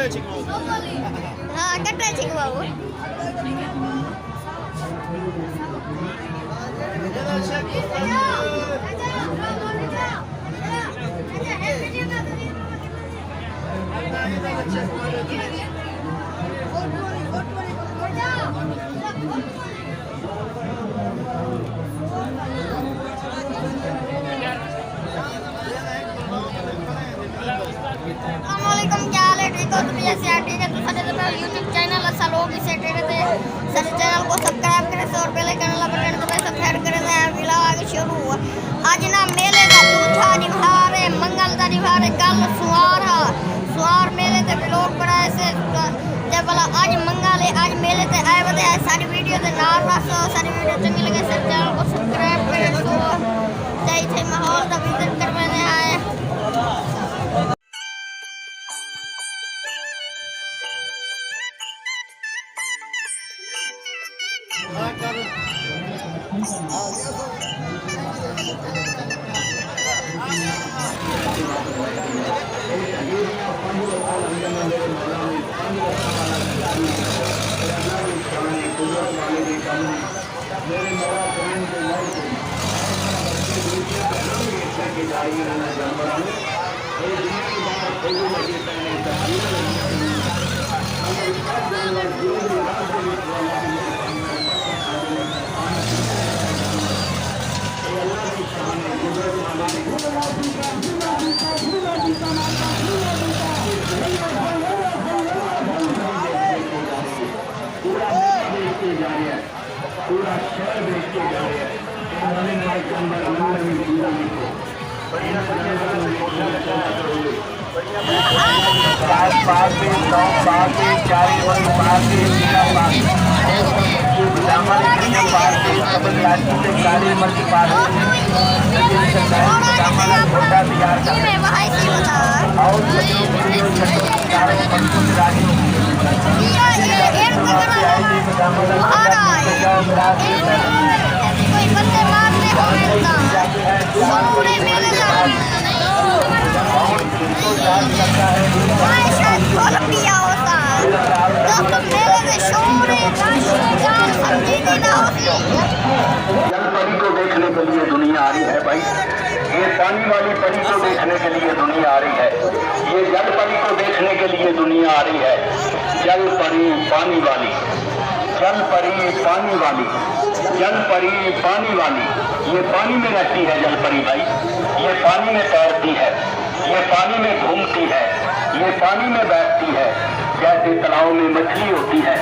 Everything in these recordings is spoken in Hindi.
हाँ कटरा छिक बाबू अस्सलामुअलैकुम क्या हाल है ठीक हो तुम जैसे ठीक है तो सारे यूट्यूब चैनल अच्छा लोग इसे ठीक है सारे चैनल को सब्सक्राइब करें और पहले चैनल बटन दबाए सब्सक्राइब करें वीडियो आगे शुरू हुआ आज ना मेले का दूठा निभार है मंगल का निभार है कल सुहार मेले से लोग बड़ा ऐसे जब बोला आज मंगल है आज मेले से आए बताए सारी वीडियो से नार रखो सारी वीडियो चंगी लगे सर चैनल को सब्सक्राइब करें तो चाहिए माहौल का विजिट करवाने आए पूरा शहर बेचते जा रहे हैं कोई बंदे मारने हो पूरे मेले पिया होता दोस्तों मेले में शोर परी को देखने के लिए दुनिया आ रही है भाई ये पानी वाली परी को देखने के लिए दुनिया आ रही है ये जल परी को देखने के लिए दुनिया आ रही है जल परी पानी वाली जल परी पानी वाली जल परी पानी वाली ये पानी में रहती है जल परी भाई ये पानी में तैरती है ये पानी में घूमती है ये पानी में बैठती है जैसे तालाब में मछली होती है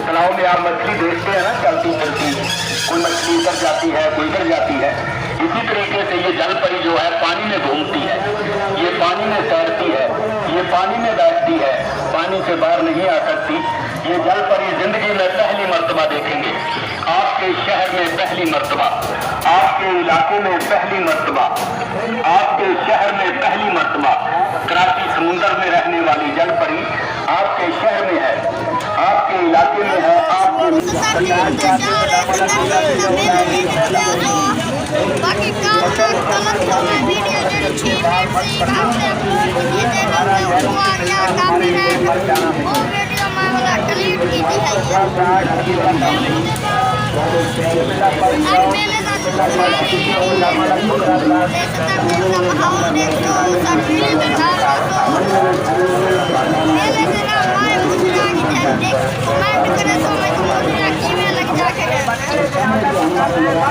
तालाब में आप मछली देखते हैं ना चलती चलती कोई मछली इधर जाती है कोई इधर जाती है इसी तरीके से ये जल परी जो है पानी में घूमती है ये पानी में तैरती है ये पानी में बैठती है पानी से बाहर नहीं आ सकती ये जल परी जिंदगी में पहली मर्तबा देखेंगे आपके शहर में पहली मर्तबा आपके इलाके में पहली मर्तबा आपके शहर में पहली मर्तबा कराची समुंदर में रहने वाली जल परी आपके शहर में है आपके इलाके में है आपके बाकी काम गलत हो गए वीडियो जो छीन ये देखो हुआ क्या काम है वो वीडियो मैं वाला डिलीट की थी आज मेले का माहौल देख तो सब मेले में मेले से ना मैं मुझे देख कमेंट करे तो मैं मुझे कीमें लग जाके अच्छी लगे